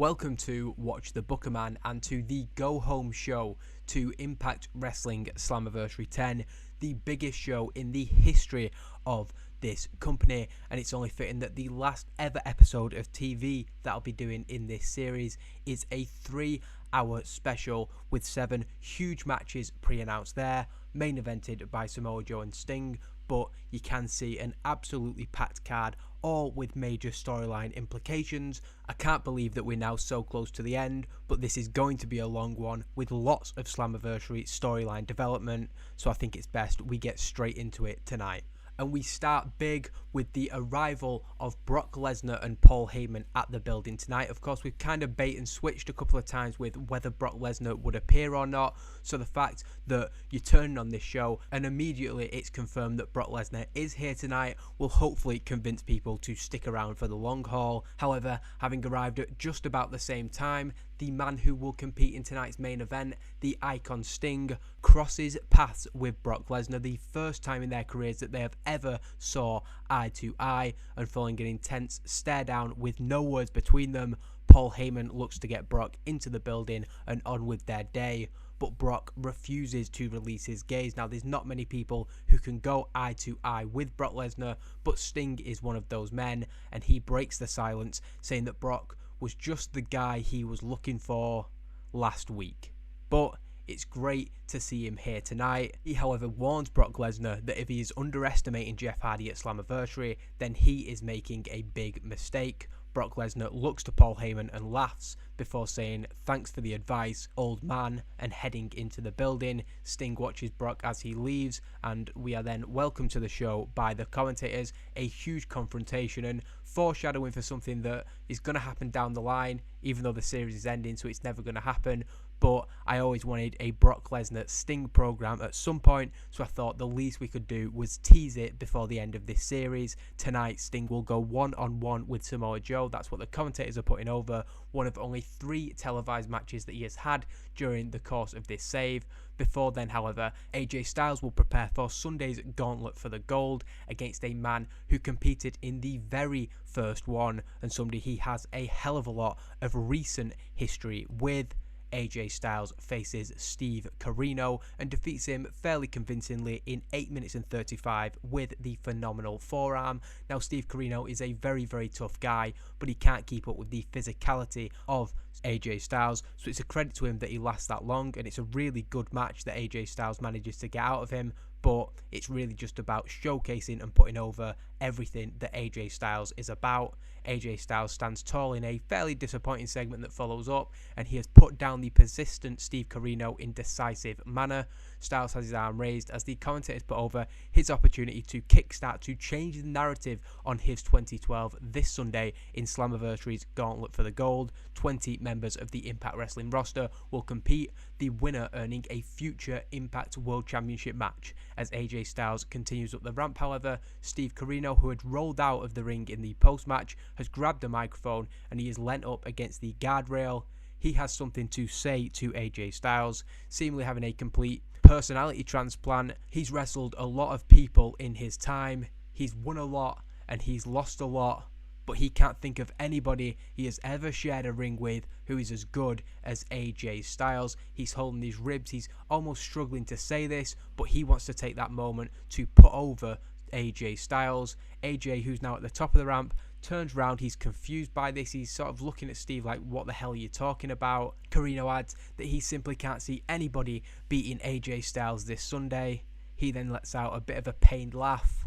Welcome to Watch the Booker Man and to the Go Home show to Impact Wrestling Slammiversary 10, the biggest show in the history of this company, and it's only fitting that the last ever episode of TV that I'll be doing in this series is a 3-hour special with 7 huge matches pre-announced there, main evented by Samoa Joe and Sting, but you can see an absolutely packed card, all with major storyline implications. I can't believe that we're now so close to the end, but this is going to be a long one with lots of Slammiversary storyline development, so I think it's best we get straight into it tonight. And we start big with the arrival of Brock Lesnar and Paul Heyman at the building tonight. Of course, we've kind of bait and switched a couple of times with whether Brock Lesnar would appear or not. So the fact that you're turning on this show and immediately it's confirmed that Brock Lesnar is here tonight will hopefully convince people to stick around for the long haul. However, having arrived at just about the same time, the man who will compete in tonight's main event, the Icon Sting, crosses paths with Brock Lesnar, the first time in their careers that they have ever saw eye to eye, and following an intense stare down with no words between them, Paul Heyman looks to get Brock into the building and on with their day, but Brock refuses to release his gaze. Now, there's not many people who can go eye to eye with Brock Lesnar, but Sting is one of those men, and he breaks the silence, saying that Brock was just the guy he was looking for last week. But it's great to see him here tonight. He, however, warns Brock Lesnar that if he is underestimating Jeff Hardy at Slammiversary, then he is making a big mistake. Brock Lesnar looks to Paul Heyman and laughs before saying, "Thanks for the advice, old man," and heading into the building. Sting watches Brock as he leaves, and we are then welcomed to the show by the commentators. A huge confrontation and foreshadowing for something that is going to happen down the line, even though the series is ending, so it's never going to happen. But I always wanted a Brock Lesnar Sting program at some point, so I thought the least we could do was tease it before the end of this series. Tonight, Sting will go one-on-one with Samoa Joe. That's what the commentators are putting over. One of only 3 televised matches that he has had during the course of this save. Before then, however, AJ Styles will prepare for Sunday's Gauntlet for the Gold against a man who competed in the very first one, and somebody he has a hell of a lot of recent history with. AJ Styles faces Steve Corino and defeats him fairly convincingly in 8 minutes and 35 with the phenomenal forearm. Now, Steve Corino is a very, very tough guy, but he can't keep up with the physicality of AJ Styles, so it's a credit to him that he lasts that long, and it's a really good match that AJ Styles manages to get out of him. But it's really just about showcasing and putting over everything that AJ Styles is about. AJ Styles stands tall in a fairly disappointing segment that follows up, and he has put down the persistent Steve Corino in decisive manner. Styles has his arm raised as the commentators put over his opportunity to kickstart to change the narrative on his 2012 this Sunday in Slammiversary's Gauntlet for the Gold. 20 members of the Impact Wrestling roster will compete, the winner earning a future Impact World Championship match. As AJ Styles continues up the ramp, however, Steve Corino, who had rolled out of the ring in the post-match, has grabbed a microphone and he is leant up against the guardrail. He has something to say to AJ Styles, seemingly having a complete personality transplant. He's wrestled a lot of people in his time, he's won a lot and he's lost a lot, but he can't think of anybody he has ever shared a ring with who is as good as AJ Styles. He's holding his ribs, he's almost struggling to say this, but he wants to take that moment to put over AJ Styles. AJ, who's now at the top of the ramp, turns round, he's confused by this, he's sort of looking at Steve like, what the hell are you talking about? Corino adds that he simply can't see anybody beating AJ Styles this Sunday. He then lets out a bit of a pained laugh.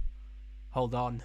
Hold on,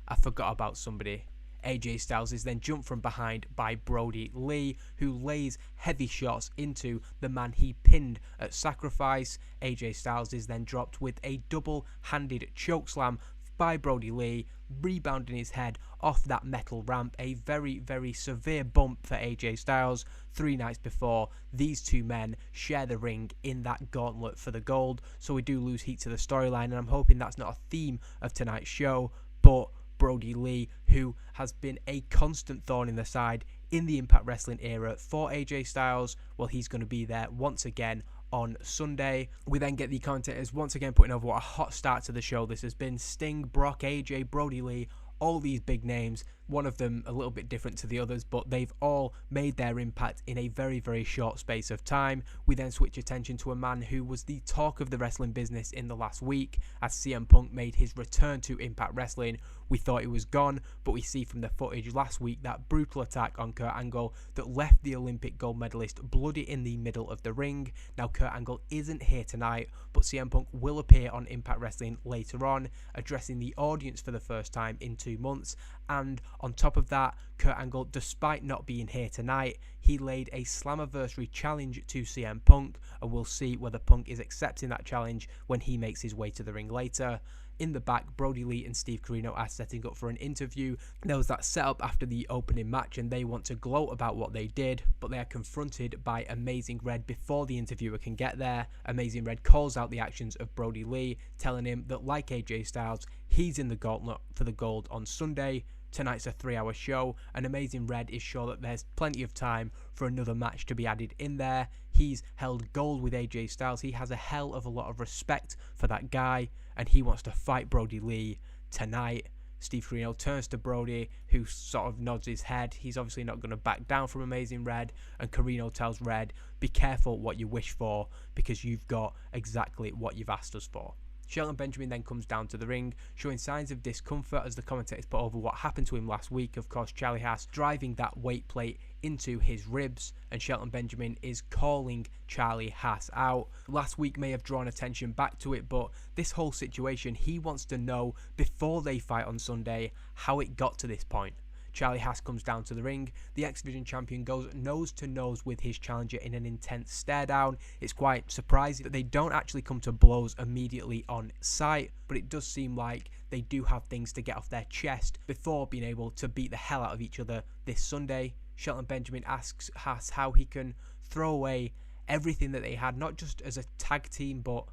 I forgot about somebody. AJ Styles is then jumped from behind by Brodie Lee, who lays heavy shots into the man he pinned at Sacrifice. AJ Styles is then dropped with a double-handed chokeslam by Brodie Lee, rebounding his head off that metal ramp. A very, very severe bump for AJ Styles. 3 nights before, these two men share the ring in that Gauntlet for the Gold, so we do lose heat to the storyline, and I'm hoping that's not a theme of tonight's show, but Brodie Lee, who has been a constant thorn in the side in the Impact Wrestling era for AJ Styles, well, he's going to be there once again on Sunday. We then get the commentators once again putting over what a hot start to the show this has been. Sting, Brock, AJ, Brodie Lee, all these big names one of them a little bit different to the others, but they've all made their impact in a very, very short space of time. We then switch attention to a man who was the talk of the wrestling business in the last week, as CM Punk made his return to Impact Wrestling. We thought he was gone, but we see from the footage last week that brutal attack on Kurt Angle that left the Olympic gold medalist bloody in the middle of the ring. Now Kurt Angle isn't here tonight, but CM Punk will appear on Impact Wrestling later on, addressing the audience for the first time in 2 months. And on top of that, Kurt Angle, despite not being here tonight, he laid a Slammiversary challenge to CM Punk, and we'll see whether Punk is accepting that challenge when he makes his way to the ring later. In the back, Brodie Lee and Steve Corino are setting up for an interview. There was that setup after the opening match and they want to gloat about what they did, but they are confronted by Amazing Red before the interviewer can get there. Amazing Red calls out the actions of Brodie Lee, telling him that like AJ Styles, he's in the gauntlet for the gold on Sunday. Tonight's a 3-hour show, and Amazing Red is sure that there's plenty of time for another match to be added in there. He's held gold with AJ Styles. He has a hell of a lot of respect for that guy, and he wants to fight Brodie Lee tonight. Steve Corino turns to Brodie, who sort of nods his head. He's obviously not going to back down from Amazing Red, and Corino tells Red, be careful what you wish for, because you've got exactly what you've asked us for. Shelton Benjamin then comes down to the ring, showing signs of discomfort as the commentators put over what happened to him last week. Of course, Charlie Haas driving that weight plate into his ribs, and Shelton Benjamin is calling Charlie Haas out. Last week may have drawn attention back to it, but this whole situation, he wants to know before they fight on Sunday how it got to this point. Charlie Haas comes down to the ring. The X Division champion goes nose to nose with his challenger in an intense stare down. It's quite surprising that they don't actually come to blows immediately on sight, but it does seem like they do have things to get off their chest before being able to beat the hell out of each other this Sunday. Shelton Benjamin asks Haas how he can throw away everything that they had, not just as a tag team, but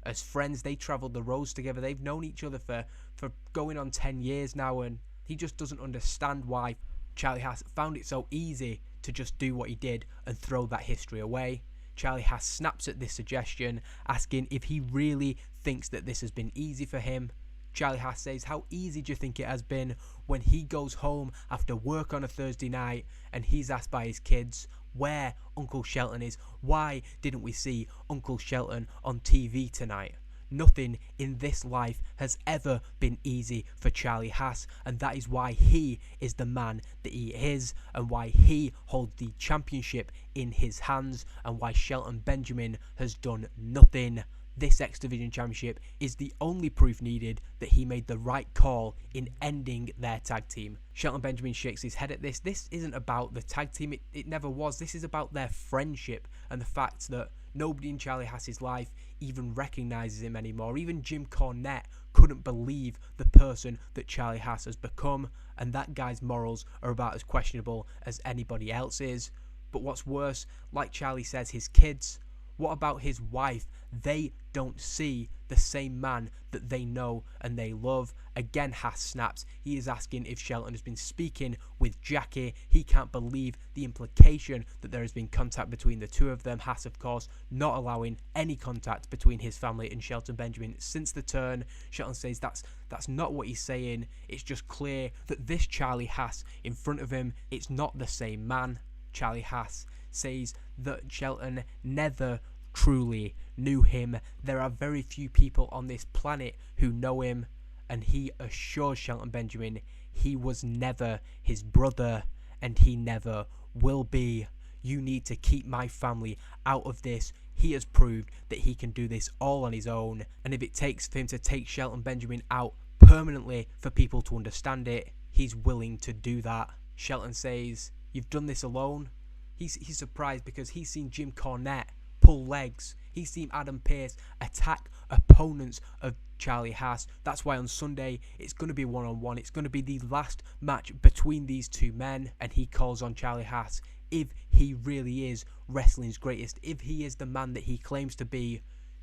as friends. They travelled the roads together. They've known each other for going on 10 years now, and he just doesn't understand why Charlie Haas found it so easy to just do what he did and throw that history away. Charlie Haas snaps at this suggestion, asking if he really thinks that this has been easy for him. Charlie Haas says, how easy do you think it has been when he goes home after work on a Thursday night and he's asked by his kids where Uncle Shelton is? Why didn't we see Uncle Shelton on TV tonight? Nothing in this life has ever been easy for Charlie Haas, and that is why he is the man that he is, and why he holds the championship in his hands, and why Shelton Benjamin has done nothing. This X Division Championship is the only proof needed that he made the right call in ending their tag team. Shelton Benjamin shakes his head at this. This isn't about the tag team. It never was. This is about their friendship and the fact that nobody in Charlie Haas's life even recognises him anymore. Even Jim Cornette couldn't believe the person that Charlie Haas has become, and that guy's morals are about as questionable as anybody else's. But what's worse, like Charlie says, his kids, what about his wife? They don't see the same man that they know and they love. Again, Haas snaps. He is asking if Shelton has been speaking with Jackie. He can't believe the implication that there has been contact between the two of them. Haas, of course, not allowing any contact between his family and Shelton Benjamin since the turn. Shelton says that's not what he's saying. It's just clear that this Charlie Haas in front of him, it's not the same man. Charlie Haas says that Shelton never truly knew him. There are very few people on this planet who know him, and he assures Shelton Benjamin he was never his brother and he never will be. You need to keep my family out of this. He has proved that he can do this all on his own, and if it takes for him to take Shelton Benjamin out permanently for people to understand it, he's willing to do that. Shelton says, you've done this alone? He's surprised because he's seen Jim Cornette pull legs. He's seen Adam Pearce attack opponents of Charlie Haas. That's why on Sunday it's going to be one-on-one. It's going to be the last match between these two men, and he calls on Charlie Haas, if he really is wrestling's greatest, if he is the man that he claims to be,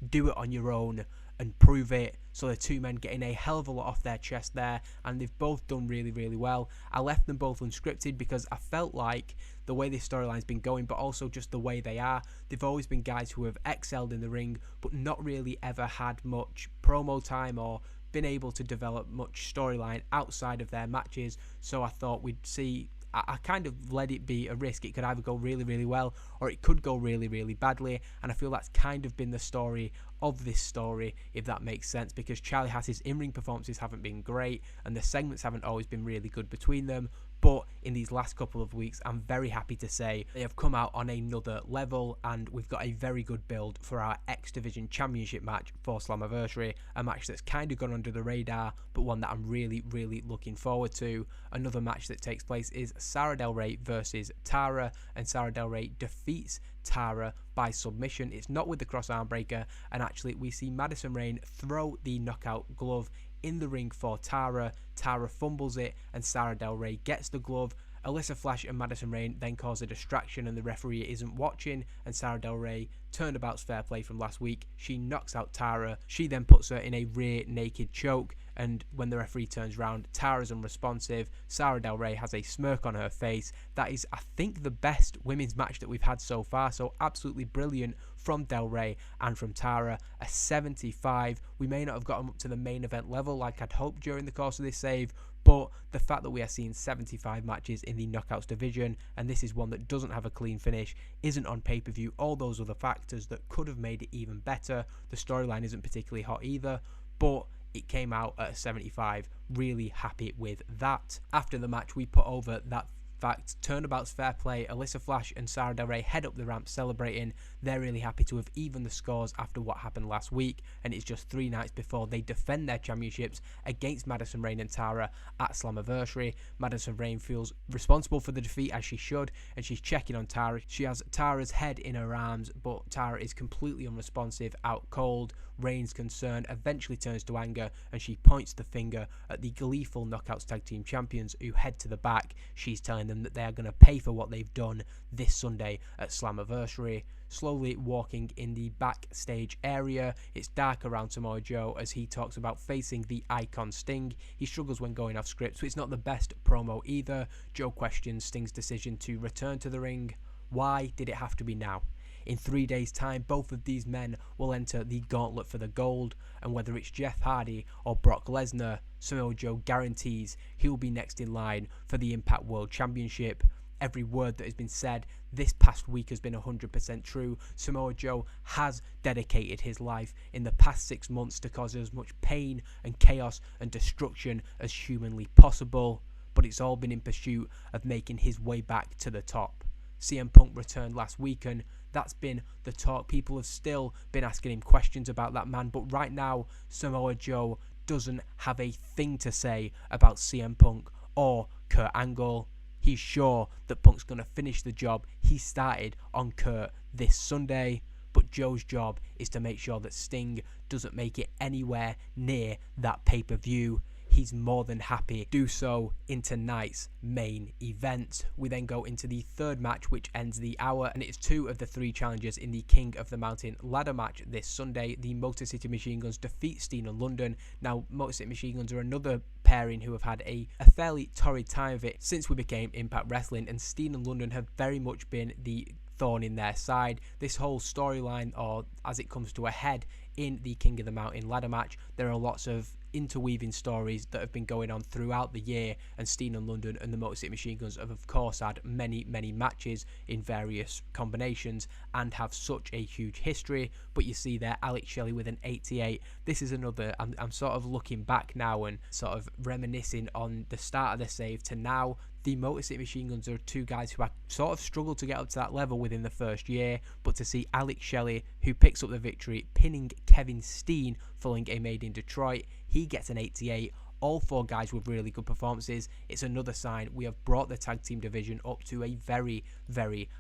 do it on your own and prove it. So the two men getting a hell of a lot off their chest there, and they've both done really, really well. I left them both unscripted because I felt like the way this storyline's been going, but also just the way they are, they've always been guys who have excelled in the ring, but not really ever had much promo time or been able to develop much storyline outside of their matches, so I thought we'd see. I kind of let it be a risk. It could either go really, really well, or it could go really, really badly, and I feel that's kind of been the story of this story, if that makes sense, because Charlie Haas's in-ring performances haven't been great, and the segments haven't always been really good between them, but in these last couple of weeks, I'm very happy to say they have come out on another level, and we've got a very good build for our X Division Championship match for Slammiversary, a match that's kind of gone under the radar, but one that I'm really, really looking forward to. Another match that takes place is Sara Del Rey versus Tara, and Sara Del Rey defeats Tara by submission. It's not with the cross arm breaker, and actually we see Madison Rayne throw the knockout glove in the ring for Tara. Tara fumbles it, and Sara Del Rey gets the glove. Alyssa Flash and Madison Rayne then cause a distraction, and the referee isn't watching, and Sara Del Rey, turnabout's fair play from last week, she knocks out Tara. She then puts her in a rear naked choke, and when the referee turns round, Tara's unresponsive. Sara Del Rey has a smirk on her face. That is, I think, the best women's match that we've had so far, so absolutely brilliant from Del Rey and from Tara. A 75. We may not have gotten up to the main event level like I'd hoped during the course of this save, but the fact that we are seeing 75 matches in the Knockouts division, and this is one that doesn't have a clean finish, isn't on pay-per-view, all those other factors that could have made it even better. The storyline isn't particularly hot either, but it came out at a 75. Really happy with that. After the match, we put over that fact. Turnabout's fair play. Alyssa Flash and Sara Del Rey head up the ramp celebrating. They're really happy to have evened the scores after what happened last week, and it's just 3 nights before they defend their championships against Madison Rayne and Tara at Slammiversary. Madison Rayne feels responsible for the defeat, as she should, and she's checking on Tara. She has Tara's head in her arms, but Tara is completely unresponsive, out cold. Rayne's concern eventually turns to anger, and she points the finger at the gleeful Knockouts Tag Team Champions, who head to the back. She's telling them that they are going to pay for what they've done this Sunday at Slammiversary. Slowly walking in the backstage area, it's dark around Samoa Joe as he talks about facing the Icon Sting. He struggles when going off script, so it's not the best promo either. Joe questions Sting's decision to return to the ring. Why did it have to be now? In 3 days' time, both of these men will enter the gauntlet for the gold, and whether it's Jeff Hardy or Brock Lesnar, Samoa Joe guarantees he'll be next in line for the Impact World Championship. Every word that has been said this past week has been 100% true. Samoa Joe has dedicated his life in the past 6 months to cause as much pain and chaos and destruction as humanly possible, but it's all been in pursuit of making his way back to the top. CM Punk returned last week, and that's been the talk. People have still been asking him questions about that man, but right now Samoa Joe doesn't have a thing to say about CM Punk or Kurt Angle. He's sure that Punk's going to finish the job he started on Kurt this Sunday, but Joe's job is to make sure that Sting doesn't make it anywhere near that pay-per-view. He's more than happy to do so in tonight's main event. We then go into the third match, which ends the hour, and it's 2 of the 3 challengers in the King of the Mountain ladder match this Sunday. The Motor City Machine Guns defeat Steen and London. Now, Motor City Machine Guns are another pairing who have had a fairly torrid time of it since we became Impact Wrestling, and Steen and London have very much been the thorn in their side. This whole storyline, or as it comes to a head in the King of the Mountain ladder match, there are lots of interweaving stories that have been going on throughout the year, and Steen and London and the Motor City Machine Guns have of course had many matches in various combinations and have such a huge history. But you see there Alex Shelley with an 88. This is another, I'm sort of looking back now and sort of reminiscing on the start of the save to now. The Motor City Machine Guns are 2 guys who have sort of struggled to get up to that level within the first year, but to see Alex Shelley, who picks up the victory, pinning Kevin Steen following a Made in Detroit, he gets an 88. All 4 guys with really good performances. It's another sign we have brought the tag team division up to a very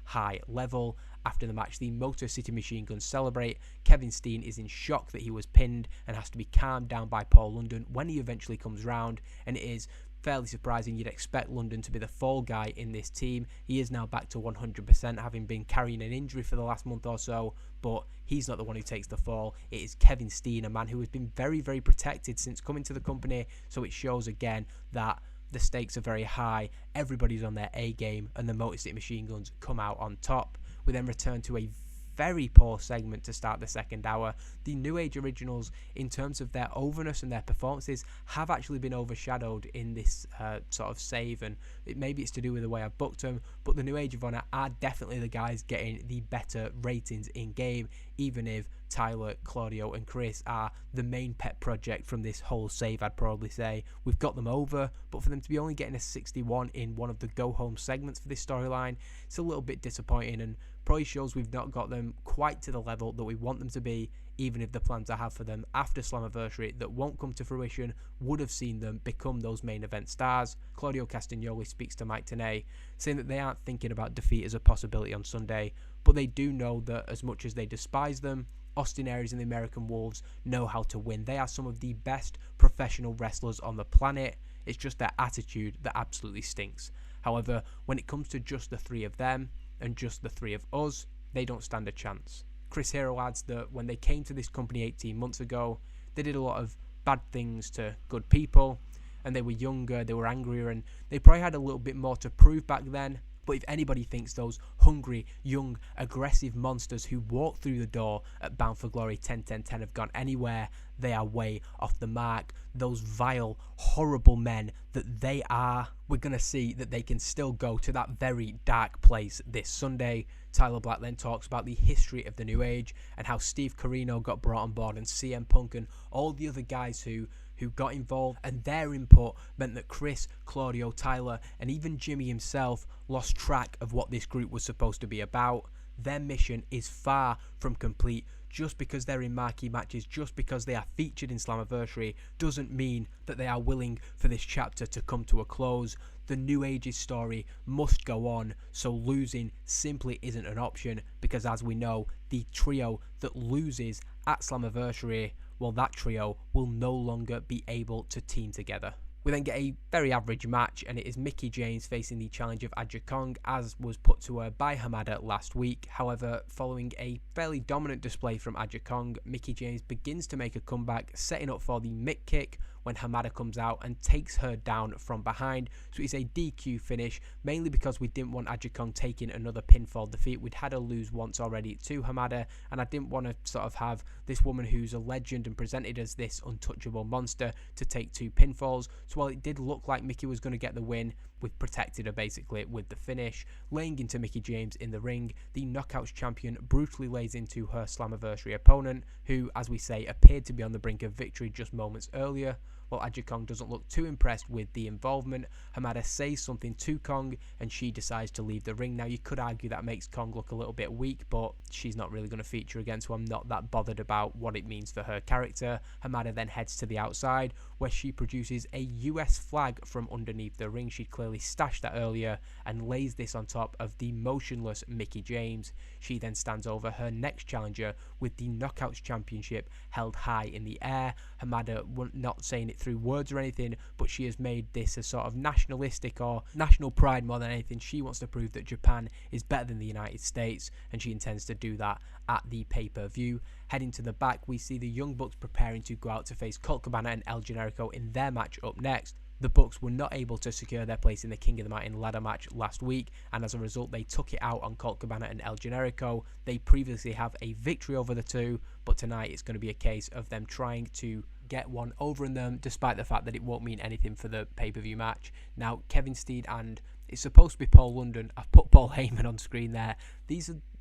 high level. After the match, the Motor City Machine Guns celebrate. Kevin Steen is in shock that he was pinned and has to be calmed down by Paul London when he eventually comes round, and it is fairly surprising. You'd expect London to be the fall guy in this team. He is now back to 100%, having been carrying an injury for the last month or so, but he's not the one who takes the fall. It is Kevin Steen, a man who has been very protected since coming to the company, so it shows again that the stakes are very high, everybody's on their A game, and the Motor City Machine Guns come out on top. We then return to a very poor segment to start the second hour. The New Age Originals, in terms of their overness and their performances, have actually been overshadowed in this sort of save, and maybe it's to do with the way I booked them, but the New Age of Honor are definitely the guys getting the better ratings in game, even if Tyler, Claudio and Chris are the main pet project from this whole save. I'd probably say we've got them over, but for them to be only getting a 61 in one of the go home segments for this storyline, it's a little bit disappointing, and probably shows we've not got them quite to the level that we want them to be, even if the plans I have for them after Slammiversary that won't come to fruition would have seen them become those main event stars. Claudio Castagnoli speaks to Mike Tenay, saying that they aren't thinking about defeat as a possibility on Sunday, but they do know that as much as they despise them, Austin Aries and the American Wolves know how to win. They are some of the best professional wrestlers on the planet. It's just their attitude that absolutely stinks. However, when it comes to just the three of them and just the three of us, they don't stand a chance. Chris Hero adds that when they came to this company 18 months ago, they did a lot of bad things to good people, and they were younger, they were angrier, and they probably had a little bit more to prove back then. But if anybody thinks those hungry, young, aggressive monsters who walked through the door at Bound for Glory 10-10-10 have gone anywhere, they are way off the mark. Those vile, horrible men that they are, we're going to see that they can still go to that very dark place this Sunday. Tyler Black then talks about the history of the New Age and how Steve Corino got brought on board and CM Punk and all the other guys who got involved, and their input meant that Chris, Claudio, Tyler, and even Jimmy himself lost track of what this group was supposed to be about. Their mission is far from complete. Just because they're in marquee matches, just because they are featured in Slammiversary, doesn't mean that they are willing for this chapter to come to a close. The New Age's story must go on, so losing simply isn't an option, because as we know, the trio that loses at Slammiversary, well, that trio will no longer be able to team together. We then get a very average match, and it is Mickie James facing the challenge of Aja Kong, as was put to her by Hamada last week. However, following a fairly dominant display from Aja Kong, Mickie James begins to make a comeback, setting up for the Mick kick when Hamada comes out and takes her down from behind. So it's a DQ finish, mainly because we didn't want Aja Kong taking another pinfall defeat. We'd had her lose once already to Hamada, and I didn't want to sort of have this woman who's a legend and presented as this untouchable monster to take two pinfalls. So while it did look like Mickie was going to get the win, we've protected her basically with the finish. Laying into Mickie James in the ring, the Knockouts champion brutally lays into her Slammiversary opponent, who, as we say, appeared to be on the brink of victory just moments earlier. While Aja Kong doesn't look too impressed with the involvement, Hamada says something to Kong and she decides to leave the ring. Now, you could argue that makes Kong look a little bit weak, but she's not really going to feature again, so I'm not that bothered about what it means for her character. Hamada then heads to the outside, where she produces a US flag from underneath the ring. She'd clearly stashed that earlier and lays this on top of the motionless Mickie James. She then stands over her next challenger with the Knockouts Championship held high in the air. Hamada not saying it through words or anything, but she has made this a sort of nationalistic or national pride more than anything. She wants to prove that Japan is better than the United States, and she intends to do that at the pay-per-view. Heading to the back, we see the Young Bucks preparing to go out to face Colt Cabana and El Generico in their match up next. The Bucks were not able to secure their place in the King of the Mountain ladder match last week, and as a result they took it out on Colt Cabana and El Generico. They previously have a victory over the two, but tonight it's going to be a case of them trying to get one over in them, despite the fact that it won't mean anything for the pay-per-view match. Now, Kevin Steed and it's supposed to be Paul London. I've put Paul Heyman on screen there.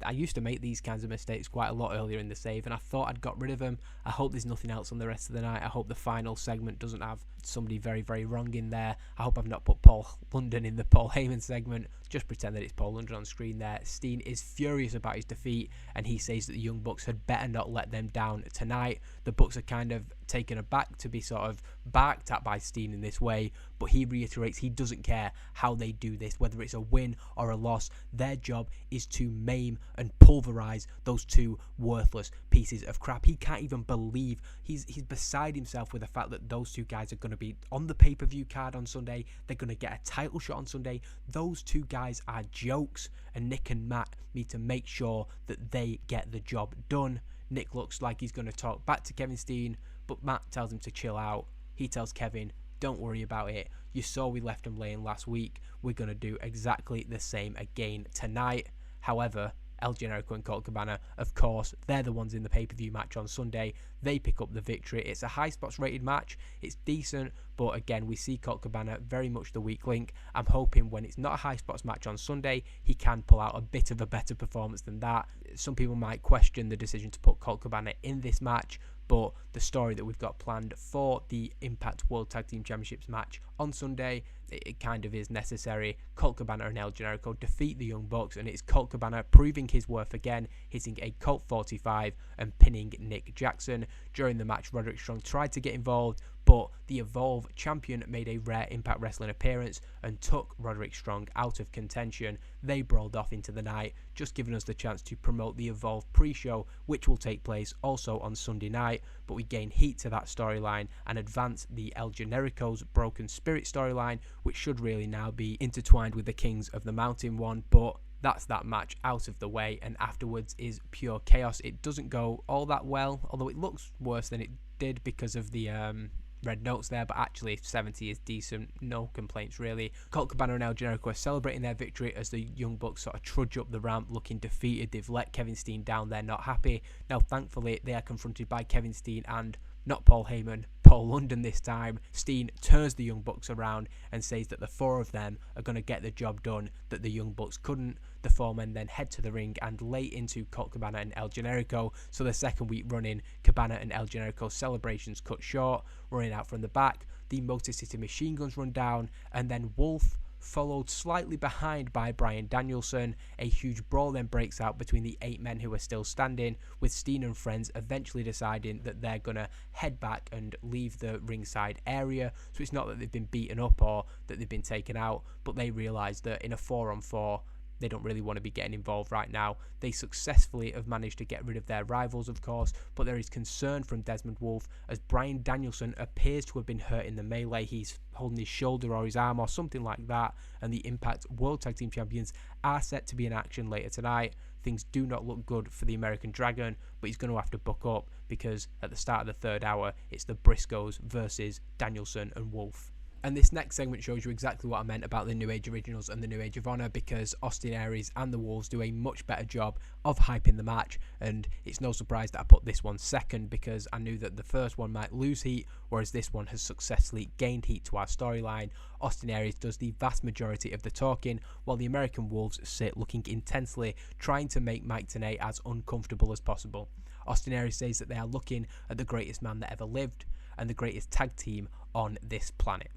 I used to make these kinds of mistakes quite a lot earlier in the save, and I thought I'd got rid of them. I hope there's nothing else on the rest of the night. I hope the final segment doesn't have somebody very, very wrong in there. I hope I've not put Paul London in the Paul Heyman segment. Just pretend that it's Paul London on screen there. Steen is furious about his defeat, and he says that the Young Bucks had better not let them down tonight. The Bucks are kind of taken aback to be sort of barked at by Steen in this way, but he reiterates he doesn't care how they do this, whether it's a win or a loss. Their job is to maim and pulverize those two worthless pieces of crap. He can't even believe, he's beside himself with the fact that those two guys are going to be on the pay-per-view card on Sunday. They're going to get a title shot on Sunday. Those two guys are jokes, and Nick and Matt need to make sure that they get the job done. Nick looks like he's going to talk back to Kevin Steen, but Matt tells him to chill out. He tells Kevin, don't worry about it. You saw we left him laying last week. We're going to do exactly the same again tonight. However, El Generico and Colt Cabana, of course, they're the ones in the pay-per-view match on Sunday. They pick up the victory. It's a high spots rated match. It's decent, but again, we see Colt Cabana very much the weak link. I'm hoping when it's not a high spots match on Sunday, he can pull out a bit of a better performance than that. Some people might question the decision to put Colt Cabana in this match, but the story that we've got planned for the Impact World Tag Team Championships match on Sunday, it kind of is necessary. Colt Cabana and El Generico defeat the Young Bucks, and it's Colt Cabana proving his worth again, hitting a Colt 45 and pinning Nick Jackson. During the match, Roderick Strong tried to get involved, but the Evolve champion made a rare Impact Wrestling appearance and took Roderick Strong out of contention. They brawled off into the night, just giving us the chance to promote the Evolve pre-show, which will take place also on Sunday night, but we gain heat to that storyline and advance the El Generico's Broken Spirit storyline, which should really now be intertwined with the Kings of the Mountain one, but that's that match out of the way, and afterwards is pure chaos. It doesn't go all that well, although it looks worse than it did because of the red notes there, but actually 70 is decent, no complaints really. Colt Cabana and El Generico are celebrating their victory as the Young Bucks sort of trudge up the ramp looking defeated. They've let Kevin Steen down, they're not happy. Now thankfully they are confronted by Kevin Steen and not Paul Heyman, Paul London this time. Steen turns the Young Bucks around and says that the four of them are going to get the job done that the Young Bucks couldn't. The four men then head to the ring and lay into Colt Cabana and El Generico. So the second week running, Cabana and El Generico celebrations cut short, running out from the back. The Motor City Machine Guns run down, and then Wolf, followed slightly behind by Bryan Danielson. A huge brawl then breaks out between the 8 men who are still standing, with Steen and friends eventually deciding that they're going to head back and leave the ringside area. So it's not that they've been beaten up or that they've been taken out, but they realise that in a 4-on-4, they don't really want to be getting involved right now. They successfully have managed to get rid of their rivals, of course, but there is concern from Desmond Wolfe as Bryan Danielson appears to have been hurt in the melee. He's holding his shoulder or his arm or something like that, and the Impact World Tag Team Champions are set to be in action later tonight. Things do not look good for the American Dragon, but he's going to have to buck up because at the start of the third hour, it's the Briscoes versus Danielson and Wolfe. And this next segment shows you exactly what I meant about the New Age Originals and the New Age of Honor, because Austin Aries and the Wolves do a much better job of hyping the match, and it's no surprise that I put this one second because I knew that the first one might lose heat, whereas this one has successfully gained heat to our storyline. Austin Aries does the vast majority of the talking, while the American Wolves sit looking intensely, trying to make Mike Tenay as uncomfortable as possible. Austin Aries says that they are looking at the greatest man that ever lived and the greatest tag team on this planet.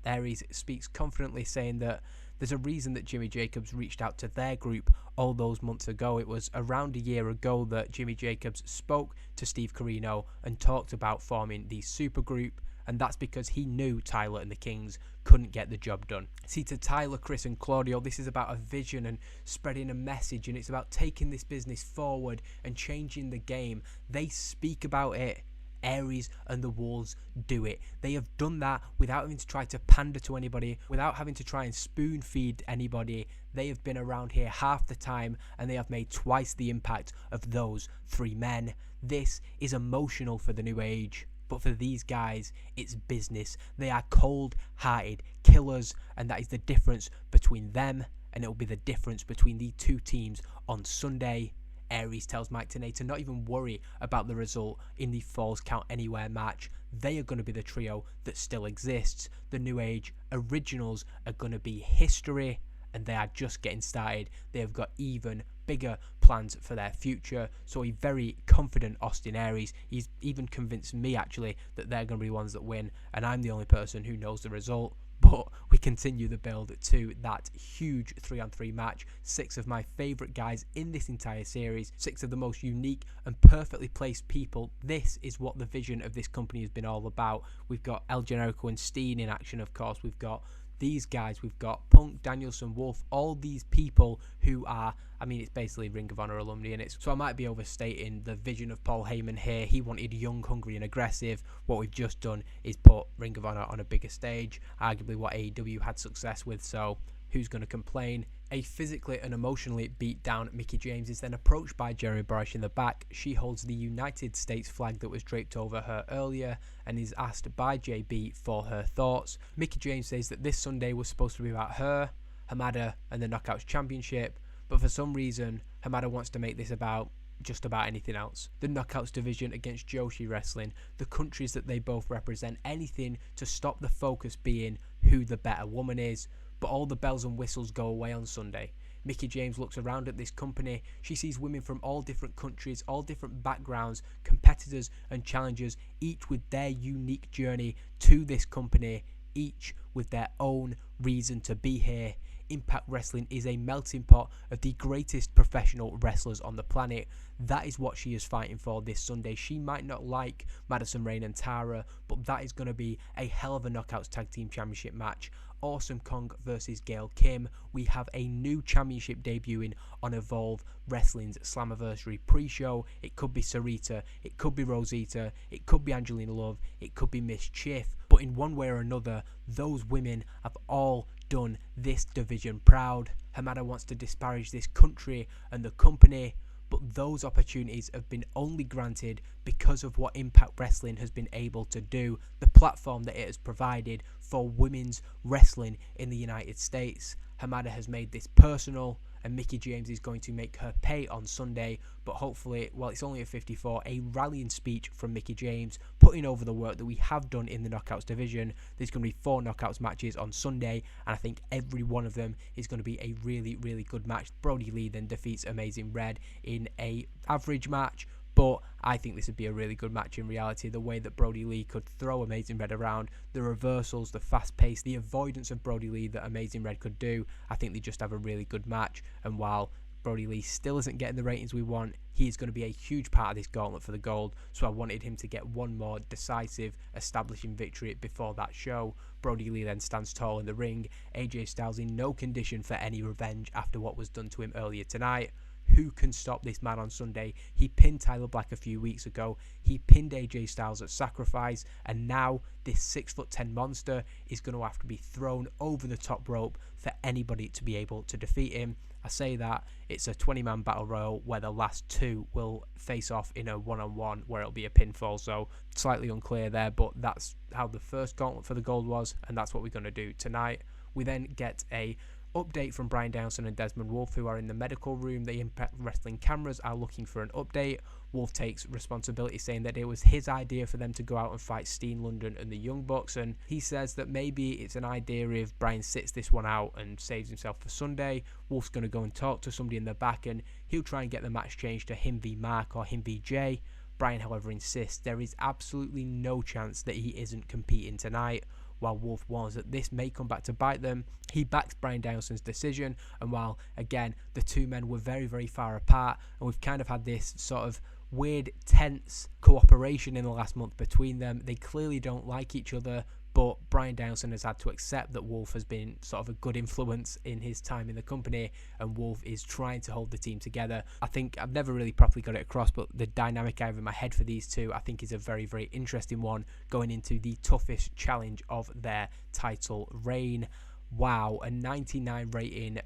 Aries speaks confidently, saying that there's a reason that Jimmy Jacobs reached out to their group all those months ago. It was around a year ago that Jimmy Jacobs spoke to Steve Corino and talked about forming the supergroup, and that's because he knew Tyler and the Kings couldn't get the job done. See, to Tyler, Chris and Claudio, this is about a vision and spreading a message, and it's about taking this business forward and changing the game. They speak about it. Aries and the Wolves do it. They have done that without having to try to pander to anybody, without having to try and spoon feed anybody. They have been around here half the time, and they have made twice the impact of those 3 men. This is emotional for the New Age, but for these guys, it's business. They are cold-hearted killers, and that is the difference between them, and it will be the difference between the 2 teams on Sunday. Aries tells Mike Tenay to not even worry about the result in the Falls Count Anywhere match. They are going to be the trio that still exists. The New Age Originals are going to be history, and they are just getting started. They have got even bigger plans for their future. So a very confident Austin Aries. He's even convinced me actually that they're going to be the ones that win, and I'm the only person who knows the result. But we continue the build to that huge 3-on-3 match. 6 of my favourite guys in this entire series. 6 of the most unique and perfectly placed people. This is what the vision of this company has been all about. We've got El Generico and Steen in action, of course. We've got these guys. We've got Punk, Danielson, Wolf, all these people who are, I mean, it's basically Ring of Honor alumni in it. So I might be overstating the vision of Paul Heyman here. He wanted young, hungry and aggressive. What we've just done is put Ring of Honor on a bigger stage, arguably what AEW had success with, so who's going to complain? A physically and emotionally beat down Mickie James is then approached by Jeremy Borash in the back. She holds the United States flag that was draped over her earlier and is asked by JB for her thoughts. Mickie James says that this Sunday was supposed to be about her, Hamada and the Knockouts Championship, but for some reason Hamada wants to make this about just about anything else. The Knockouts division against Joshi Wrestling, the countries that they both represent, anything to stop the focus being who the better woman is. But all the bells and whistles go away on Sunday. Mickie James looks around at this company. She sees women from all different countries, all different backgrounds, competitors and challengers, each with their unique journey to this company, each with their own reason to be here. Impact Wrestling is a melting pot of the greatest professional wrestlers on the planet. That is what she is fighting for this Sunday. She might not like Madison Rayne and Tara, but that is going to be a hell of a Knockouts Tag Team Championship match. Awesome Kong versus Gail Kim. We have a new championship debuting on Evolve Wrestling's Slammiversary pre-show. It could be Sarita, it could be Rosita, it could be Angelina Love, it could be Miss Chiff. But in one way or another, those women have all done this division proud. Hamada wants to disparage this country and the company, but those opportunities have been only granted because of what Impact Wrestling has been able to do, the platform that it has provided for women's wrestling in the United States. Hamada has made this personal, and Mickie James is going to make her pay on Sunday, but hopefully, while it's only a 54, a rallying speech from Mickie James, putting over the work that we have done in the Knockouts division. There's going to be 4 Knockouts matches on Sunday, and I think every one of them is going to be a really, really good match. Brodie Lee then defeats Amazing Red in a average match, but I think this would be a really good match in reality. The way that Brodie Lee could throw Amazing Red around, the reversals, the fast pace, the avoidance of Brodie Lee that Amazing Red could do, I think they just have a really good match. And while Brodie Lee still isn't getting the ratings we want, he is going to be a huge part of this gauntlet for the gold, so I wanted him to get one more decisive, establishing victory before that show. Brodie Lee then stands tall in the ring. AJ Styles in no condition for any revenge after what was done to him earlier tonight. Who can stop this man on Sunday? He pinned Tyler Black a few weeks ago. He pinned AJ Styles at Sacrifice, and now this 6'10" monster is going to have to be thrown over the top rope for anybody to be able to defeat him. I say that it's a 20-man battle royal where the last 2 will face off in a one-on-one where it'll be a pinfall, so slightly unclear there, but that's how the first gauntlet for the gold was, and that's what we're going to do tonight. We then get a update from Brian Dowson and Desmond Wolfe, who are in the medical room. The Impact Wrestling cameras are looking for an update. Wolfe takes responsibility, saying that it was his idea for them to go out and fight Steen London and the Young Bucks, and he says that maybe it's an idea if Brian sits this one out and saves himself for Sunday. Wolfe's going to go and talk to somebody in the back, and he'll try and get the match changed to him v Mark or him v Jay. Brian, however, insists there is absolutely no chance that he isn't competing tonight. While Wolfe warns that this may come back to bite them, he backs Brian Danielson's decision, and while, again, the two men were very, very far apart, and we've kind of had this sort of weird, tense cooperation in the last month between them, they clearly don't like each other, but Brian Danielson has had to accept that Wolfe has been sort of a good influence in his time in the company, and Wolfe is trying to hold the team together. I think I've never really properly got it across, but the dynamic I have in my head for these two, I think, is a very, very interesting one going into the toughest challenge of their title reign. Wow, a 99 rating.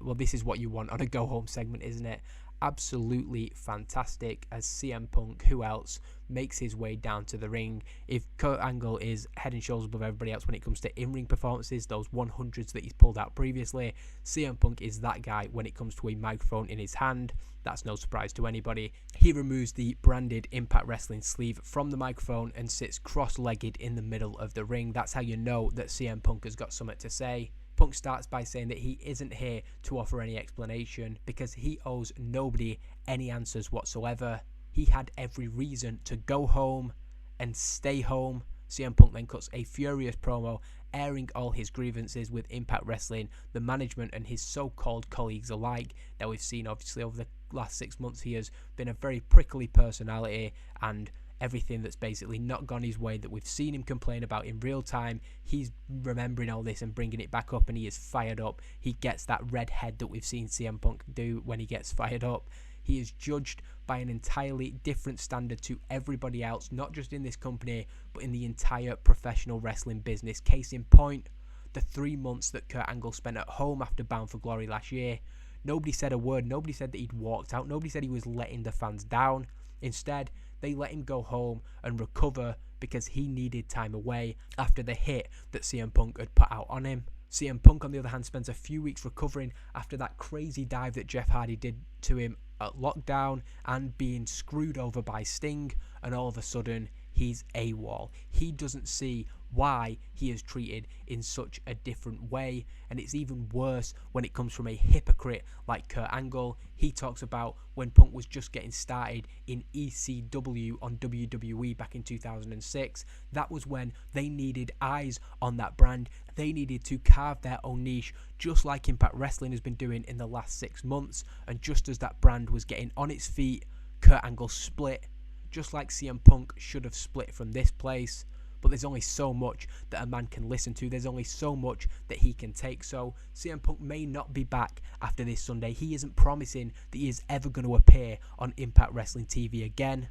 Well, this is what you want on a go-home segment, isn't it? Absolutely fantastic as CM Punk, who else, makes his way down to the ring. If Kurt Angle is head and shoulders above everybody else when it comes to in-ring performances, those 100s that he's pulled out previously, CM Punk is that guy when it comes to a microphone in his hand. That's no surprise to anybody. He removes the branded Impact Wrestling sleeve from the microphone and sits cross-legged in the middle of the ring. That's how you know that CM Punk has got something to say. Punk starts by saying that he isn't here to offer any explanation because he owes nobody any answers whatsoever. He had every reason to go home and stay home. CM Punk then cuts a furious promo airing all his grievances with Impact Wrestling, the management and his so-called colleagues alike. Now we've seen obviously over the last 6 months he has been a very prickly personality, and everything that's basically not gone his way that we've seen him complain about in real time, he's remembering all this and bringing it back up, and he is fired up. He gets that red head that we've seen CM Punk do when he gets fired up. He is judged by an entirely different standard to everybody else, not just in this company, but in the entire professional wrestling business. Case in point, the 3 months that Kurt Angle spent at home after Bound for Glory last year. Nobody said a word. Nobody said that he'd walked out. Nobody said he was letting the fans down. Instead, they let him go home and recover because he needed time away after the hit that CM Punk had put out on him. CM Punk, on the other hand, spends a few weeks recovering after that crazy dive that Jeff Hardy did to him at Lockdown and being screwed over by Sting, and all of a sudden he's AWOL. He doesn't see why he is treated in such a different way, and it's even worse when it comes from a hypocrite like Kurt Angle. He talks about when Punk was just getting started in ECW on WWE back in 2006. That was when they needed eyes on that brand. They needed to carve their own niche, just like Impact Wrestling has been doing in the last 6 months. And just as that brand was getting on its feet, Kurt Angle split, just like CM Punk should have split from this place. But there's only so much that a man can listen to. There's only so much that he can take. So CM Punk may not be back after this Sunday. He isn't promising that he is ever going to appear on Impact Wrestling TV again.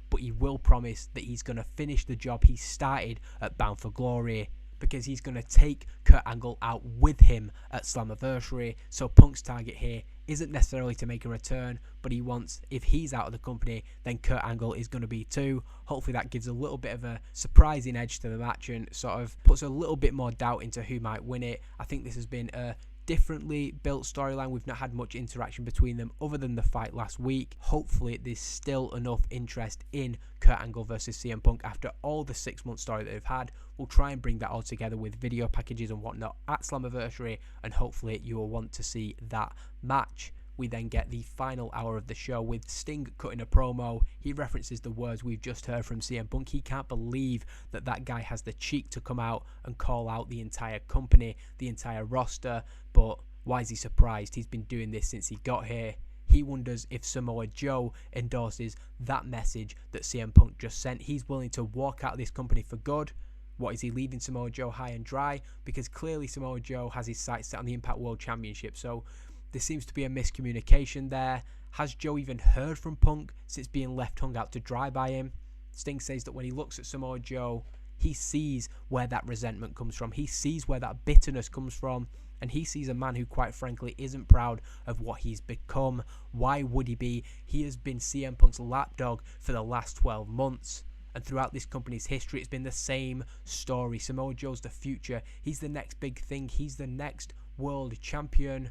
But he will promise that he's going to finish the job he started at Bound for Glory, because he's going to take Kurt Angle out with him at Slammiversary. So Punk's target here isn't necessarily to make a return, but he wants, if he's out of the company, then Kurt Angle is going to be too. Hopefully that gives a little bit of a surprising edge to the match and sort of puts a little bit more doubt into who might win it. I think this has been a differently built storyline. We've not had much interaction between them other than the fight last week. Hopefully there's still enough interest in Kurt Angle versus CM Punk after all the 6-month story that they've had. We'll try and bring that all together with video packages and whatnot at Slammiversary, and hopefully you will want to see that match. We then get the final hour of the show with Sting cutting a promo. He references the words we've just heard from CM Punk. He can't believe that that guy has the cheek to come out and call out the entire company, the entire roster. But why is he surprised? He's been doing this since he got here. He wonders if Samoa Joe endorses that message that CM Punk just sent. He's willing to walk out of this company for good. What, is he leaving Samoa Joe high and dry? Because clearly Samoa Joe has his sights set on the Impact World Championship. So there seems to be a miscommunication there. Has Joe even heard from Punk since being left hung out to dry by him? Sting says that when he looks at Samoa Joe, he sees where that resentment comes from. He sees where that bitterness comes from. And he sees a man who, quite frankly, isn't proud of what he's become. Why would he be? He has been CM Punk's lapdog for the last 12 months. And throughout this company's history, it's been the same story. Samoa Joe's the future. He's the next big thing. He's the next world champion.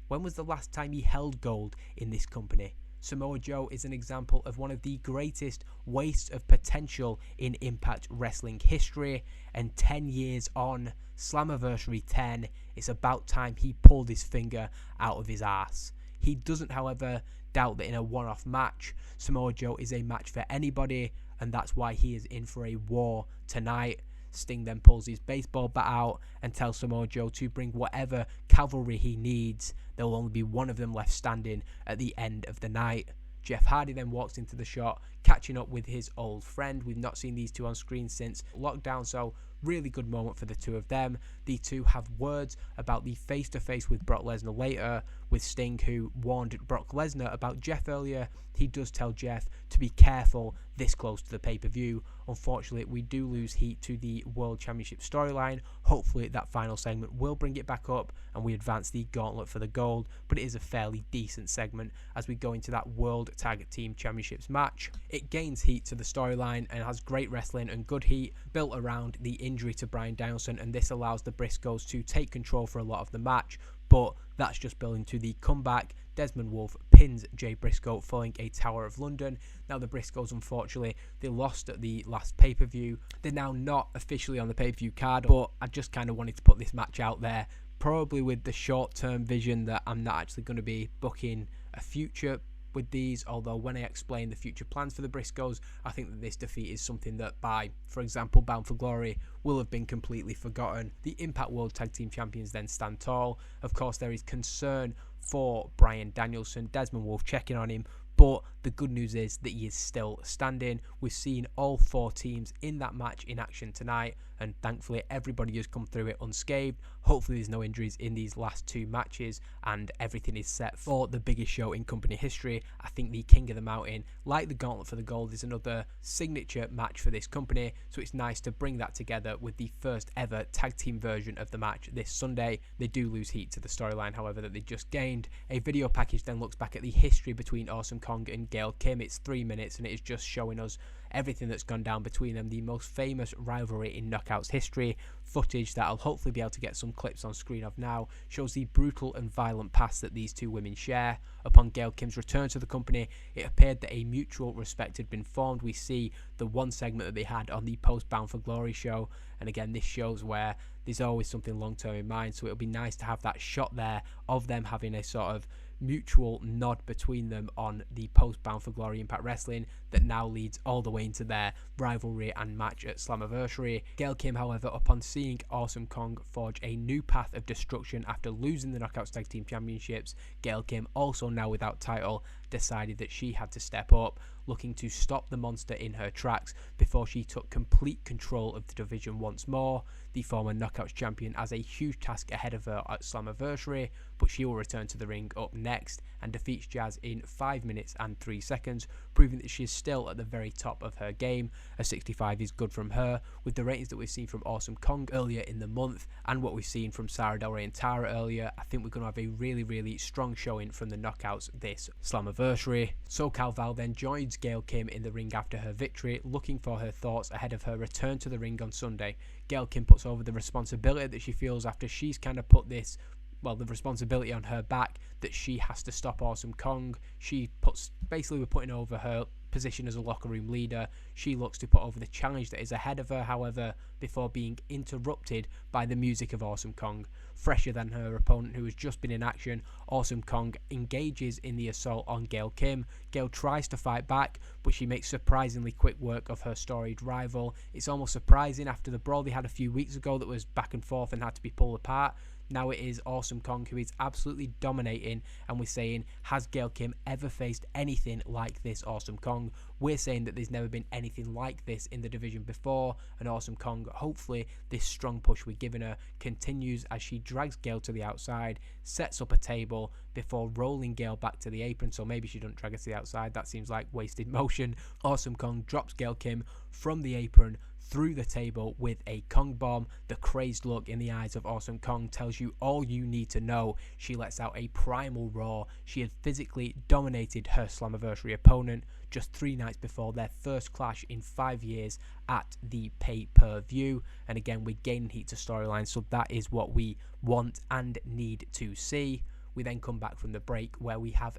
When was the last time he held gold in this company? Samoa Joe is an example of one of the greatest wastes of potential in Impact Wrestling history. And 10 years on, Slammiversary 10, it's about time he pulled his finger out of his ass. He doesn't, however, doubt that in a one-off match, Samoa Joe is a match for anybody, and that's why he is in for a war tonight. Sting then pulls his baseball bat out and tells Samoa Joe to bring whatever cavalry he needs. There will only be one of them left standing at the end of the night. Jeff Hardy then walks into the shot, catching up with his old friend. We've not seen these two on screen since Lockdown, so really good moment for the two of them. The two have words about the face-to-face with Brock Lesnar later, with Sting, who warned Brock Lesnar about Jeff earlier. He does tell Jeff to be careful this close to the pay-per-view. Unfortunately, we do lose heat to the World Championship storyline. Hopefully that final segment will bring it back up and we advance the gauntlet for the gold, but it is a fairly decent segment as we go into that World Tag Team Championships match. It gains heat to the storyline and has great wrestling and good heat built around the injury to Bryan Danielson, and this allows the Briscoes to take control for a lot of the match, but that's just building to the comeback. Desmond Wolfe pins Jay Briscoe following a Tower of London. Now the Briscoes, unfortunately, they lost at the last pay-per-view. They're now not officially on the pay-per-view card, but I just kind of wanted to put this match out there, probably with the short-term vision that I'm not actually going to be booking a future with these, although when I explain the future plans for the Briscoes, I think that this defeat is something that by, for example, Bound for Glory will have been completely forgotten. The Impact World Tag Team Champions then stand tall. Of course, there is concern for Bryan Danielson, Desmond Wolfe checking on him, but the good news is that he is still standing. We've seen all four teams in that match in action tonight, and thankfully everybody has come through it unscathed. Hopefully there's no injuries in these last two matches and everything is set for the biggest show in company history. I think the King of the Mountain, like the Gauntlet for the Gold, is another signature match for this company, so it's nice to bring that together with the first ever tag team version of the match this Sunday. They do lose heat to the storyline, however, that they just gained. A video package then looks back at the history between Awesome Kong and Gail Kim. It's 3 minutes and it is just showing us everything that's gone down between them, the most famous rivalry in Knockouts history. Footage that I'll hopefully be able to get some clips on screen of now shows the brutal and violent past that these two women share. Upon Gail Kim's return to the company, it appeared that a mutual respect had been formed. We see the one segment that they had on the post Bound for Glory show, and again this shows where there's always something long term in mind, so it'll be nice to have that shot there of them having a sort of mutual nod between them on the post Bound for Glory Impact Wrestling that now leads all the way into their rivalry and match at Slammiversary. Gail Kim, however, upon seeing Awesome Kong forge a new path of destruction after losing the Knockouts Tag Team Championships, Gail Kim, also now without title, decided that she had to step up, looking to stop the monster in her tracks before she took complete control of the division once more. The former Knockouts champion has a huge task ahead of her at Slammiversary, but she will return to the ring up next and defeats Jazz in 5 minutes and 3 seconds, proving that she is still at the very top of her game. A 65 is good from her, with the ratings that we've seen from Awesome Kong earlier in the month and what we've seen from Sarah Del Rey and Tara earlier. I think we're going to have a really strong showing from the Knockouts this Slammiversary. SoCal Val then joins Gail Kim in the ring after her victory, looking for her thoughts ahead of her return to the ring on Sunday. Gail Kim puts over the responsibility that she feels after she's kind of put this, well, the responsibility on her back that she has to stop Awesome Kong. She puts, basically we're putting over her position as a locker room leader. She looks to put over the challenge that is ahead of her, however, before being interrupted by the music of Awesome Kong. Fresher than her opponent who has just been in action, Awesome Kong engages in the assault on Gail Kim. Gail tries to fight back, but she makes surprisingly quick work of her storied rival. It's almost surprising after the brawl they had a few weeks ago that was back and forth and had to be pulled apart. Now it is Awesome Kong who is absolutely dominating, and we're saying, has Gail Kim ever faced anything like this Awesome Kong? We're saying that there's never been anything like this in the division before, and Awesome Kong, hopefully this strong push we're giving her continues as she drags Gail to the outside, sets up a table before rolling Gail back to the apron, so maybe she doesn't drag her to the outside, that seems like wasted motion. Awesome Kong drops Gail Kim from the apron through the table with a Kong bomb. The crazed look in the eyes of Awesome Kong tells you all you need to know. She lets out a primal roar. She had physically dominated her Slammiversary opponent just 3 nights before their first clash in 5 years at the pay-per-view, and again we're gaining heat to storyline, so that is what we want and need to see. We then come back from the break where we have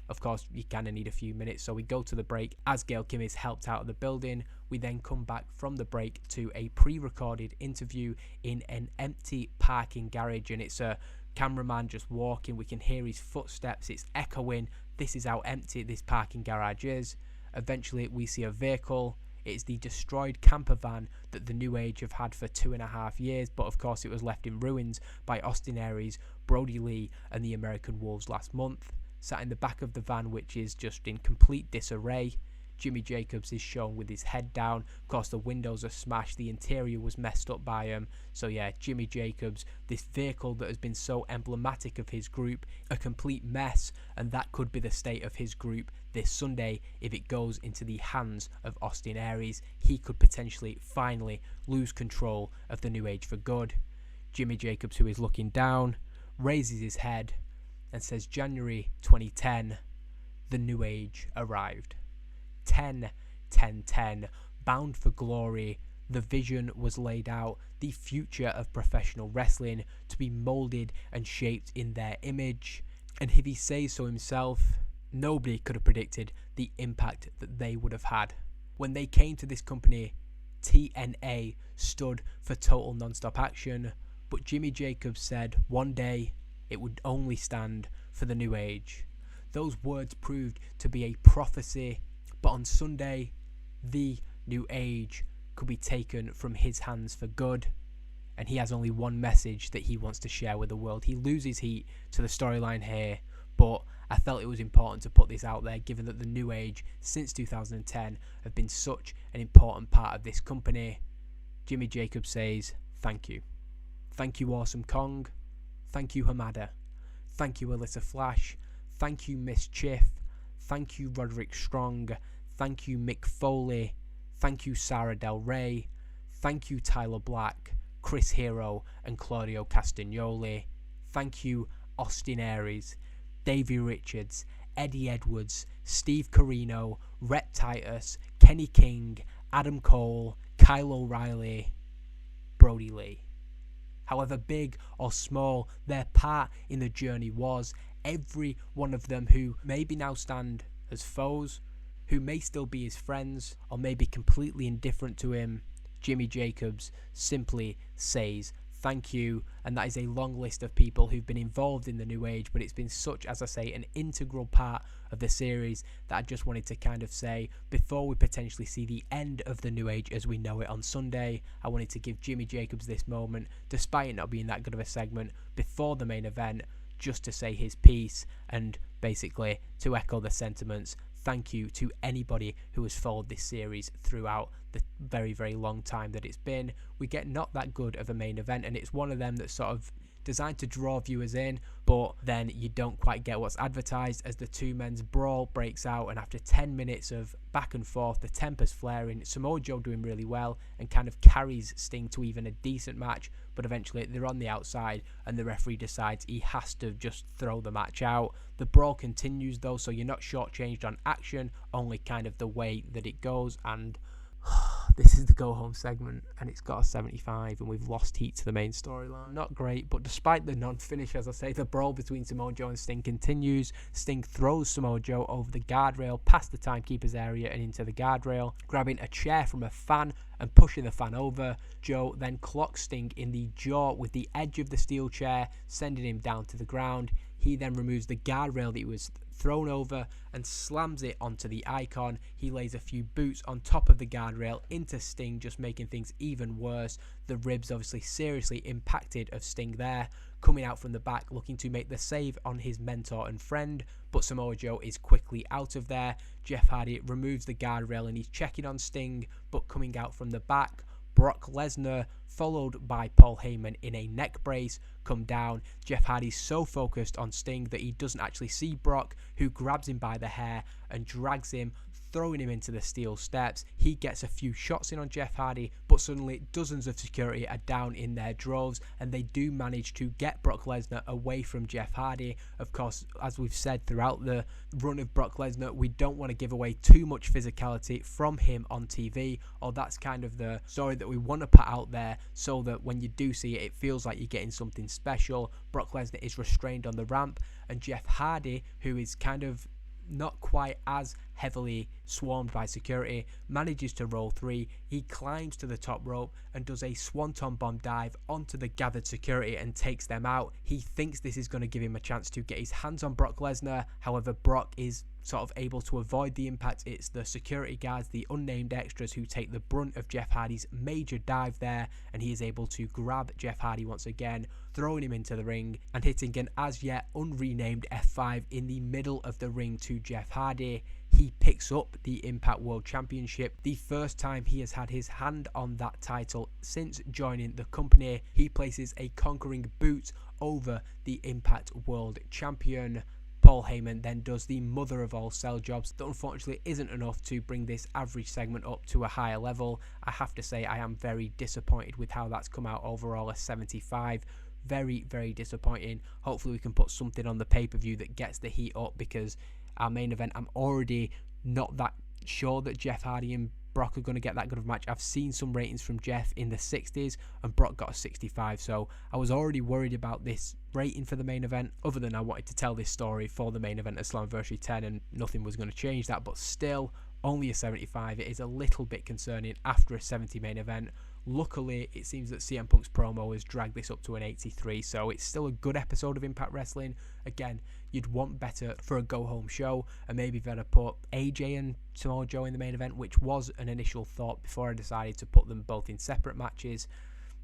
of course you kind of need a few minutes, so we go to the break as Gail Kim is helped out of the building. We then come back from the break to a pre-recorded interview in an empty parking garage, and it's a cameraman just walking. We can hear his footsteps, it's echoing. This is how empty this parking garage is. Eventually we see a vehicle. It's the destroyed camper van that the New Age have had for 2.5 years, but of course it was left in ruins by Austin Aries, Brodie Lee and the American Wolves last month. Sat in the back of the van, which is just in complete disarray, Jimmy Jacobs is shown with his head down. Of course the windows are smashed, the interior was messed up by him. So yeah, Jimmy Jacobs, this vehicle that has been so emblematic of his group, a complete mess, and that could be the state of his group this Sunday if it goes into the hands of Austin Aries. He could potentially finally lose control of the New Age for good. Jimmy Jacobs, who is looking down, raises his head and says, January 2010, the New Age arrived. 10-10-10, bound for glory. The vision was laid out, the future of professional wrestling to be moulded and shaped in their image. And if he says so himself, nobody could have predicted the impact that they would have had. When they came to this company, TNA stood for Total Non-Stop Action, but Jimmy Jacobs said one day it would only stand for the New Age. Those words proved to be a prophecy, but on Sunday, the New Age could be taken from his hands for good, and he has only one message that he wants to share with the world. He loses heat to the storyline here, but I felt it was important to put this out there given that the New Age since 2010 have been such an important part of this company. Jimmy Jacobs says, thank you. Thank you Awesome Kong. Thank you Hamada. Thank you Alyssa Flash. Thank you Miss Chiff. Thank you Roderick Strong. Thank you Mick Foley. Thank you Sarah Del Rey. Thank you Tyler Black, Chris Hero and Claudio Castagnoli. Thank you Austin Aries, Davey Richards, Eddie Edwards, Steve Corino, Rhett Titus, Kenny King, Adam Cole, Kyle O'Reilly, Brodie Lee. However big or small their part in the journey was, every one of them who maybe now stand as foes, who may still be his friends, or may be completely indifferent to him, Jimmy Jacobs simply says thank you. And that is a long list of people who've been involved in the New Age, but it's been such, as I say, an integral part of the series that I just wanted to kind of say, before we potentially see the end of the New Age as we know it on Sunday, I wanted to give Jimmy Jacobs this moment, despite it not being that good of a segment, before the main event, just to say his piece and basically to echo the sentiments. Thank you to anybody who has followed this series throughout the very, very long time that it's been. We get not that good of a main event, and it's one of them that's sort of designed to draw viewers in, but then you don't quite get what's advertised as the two men's brawl breaks out, and after 10 minutes of back and forth, the tempers flaring, Samoa Joe doing really well and kind of carries Sting to even a decent match, but eventually they're on the outside and the referee decides he has to just throw the match out. The brawl continues though, so you're not shortchanged on action, only kind of the way that it goes. And this is the go home segment, and it's got a 75, and we've lost heat to the main storyline. Not great, but despite the non-finish, as I say, the brawl between Samoa Joe and Sting continues. Sting throws Samoa Joe over the guardrail, past the timekeeper's area and into the guardrail, grabbing a chair from a fan and pushing the fan over. Joe then clocks Sting in the jaw with the edge of the steel chair, sending him down to the ground. He then removes the guardrail that he was thrown over and slams it onto the icon. He lays a few boots on top of the guardrail into Sting, just making things even worse. The ribs obviously seriously impacted of Sting there. Coming out from the back, looking to make the save on his mentor and friend, but Samoa Joe is quickly out of there. Jeff Hardy removes the guardrail and he's checking on Sting, but coming out from the back, Brock Lesnar, followed by Paul Heyman in a neck brace, come down. Jeff Hardy's so focused on Sting that he doesn't actually see Brock, who grabs him by the hair and drags him, throwing him into the steel steps. He gets a few shots in on Jeff Hardy, but suddenly dozens of security are down in their droves, and they do manage to get Brock Lesnar away from Jeff Hardy. Of course, as we've said throughout the run of Brock Lesnar, we don't want to give away too much physicality from him on TV, or that's kind of the story that we want to put out there, so that when you do see it, it feels like you're getting something special. Brock Lesnar is restrained on the ramp, and Jeff Hardy, who is kind of not quite as heavily swarmed by security, manages to roll free. He climbs to the top rope and does a swanton bomb dive onto the gathered security and takes them out. He thinks this is going to give him a chance to get his hands on Brock Lesnar. However, Brock is sort of able to avoid the impact. It's the security guards, the unnamed extras, who take the brunt of Jeff Hardy's major dive there, and he is able to grab Jeff Hardy once again, throwing him into the ring and hitting an as yet unrenamed F5 in the middle of the ring to Jeff Hardy. He picks up the Impact World Championship, the first time he has had his hand on that title since joining the company. He places a conquering boot over the Impact World Champion. Paul Heyman then does the mother of all sell jobs that unfortunately isn't enough to bring this average segment up to a higher level. I have to say I am very disappointed with how that's come out overall, a 75. Very, very disappointing. Hopefully we can put something on the pay-per-view that gets the heat up, because our main event, I'm already not that sure that Jeff Hardy and Brock are going to get that good of a match. I've seen some ratings from Jeff in the 60s and Brock got a 65, so I was already worried about this rating for the main event, other than I wanted to tell this story for the main event of Slammiversary 10 and nothing was going to change that, but still, only a 75. It is a little bit concerning after a 70 main event. Luckily, it seems that CM Punk's promo has dragged this up to an 83, so it's still a good episode of Impact Wrestling. Again, you'd want better for a go-home show, and maybe better put AJ and Samoa Joe in the main event, which was an initial thought before I decided to put them both in separate matches.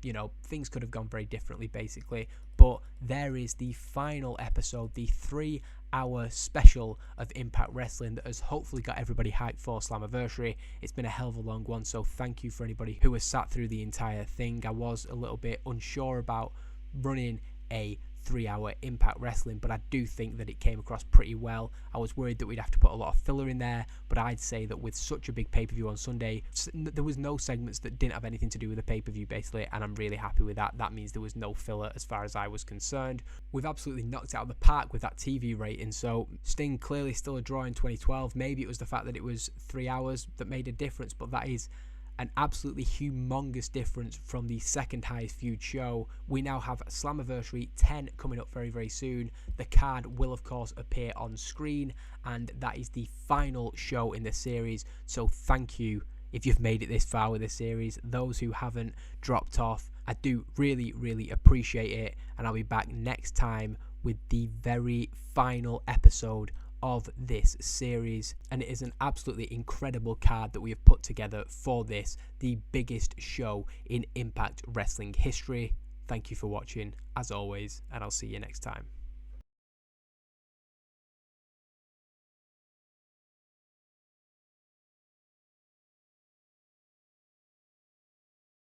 You know, things could have gone very differently, basically. But there is the final episode, the 3-hour special of Impact Wrestling that has hopefully got everybody hyped for Slammiversary. It's been a hell of a long one, so thank you for anybody who has sat through the entire thing. I was a little bit unsure about running a 3-hour Impact Wrestling, but I do think that it came across pretty well. I was worried that we'd have to put a lot of filler in there, but I'd say that with such a big pay-per-view on Sunday, there was no segments that didn't have anything to do with the pay-per-view basically, and I'm really happy with that. That means there was no filler as far as I was concerned. We've absolutely knocked it out of the park with that TV rating, so Sting clearly still a draw in 2012. Maybe it was the fact that it was 3 hours that made a difference, but that is an absolutely humongous difference from the second highest viewed show. We now have Slammiversary 10 coming up very, very soon. The card will of course appear on screen, and that is the final show in the series, so thank you if you've made it this far with this series. Those who haven't dropped off, I do really, really appreciate it, and I'll be back next time with the very final episode of this series, and it is an absolutely incredible card that we have put together for this, the biggest show in Impact Wrestling history. Thank you for watching as always, and I'll see you next time.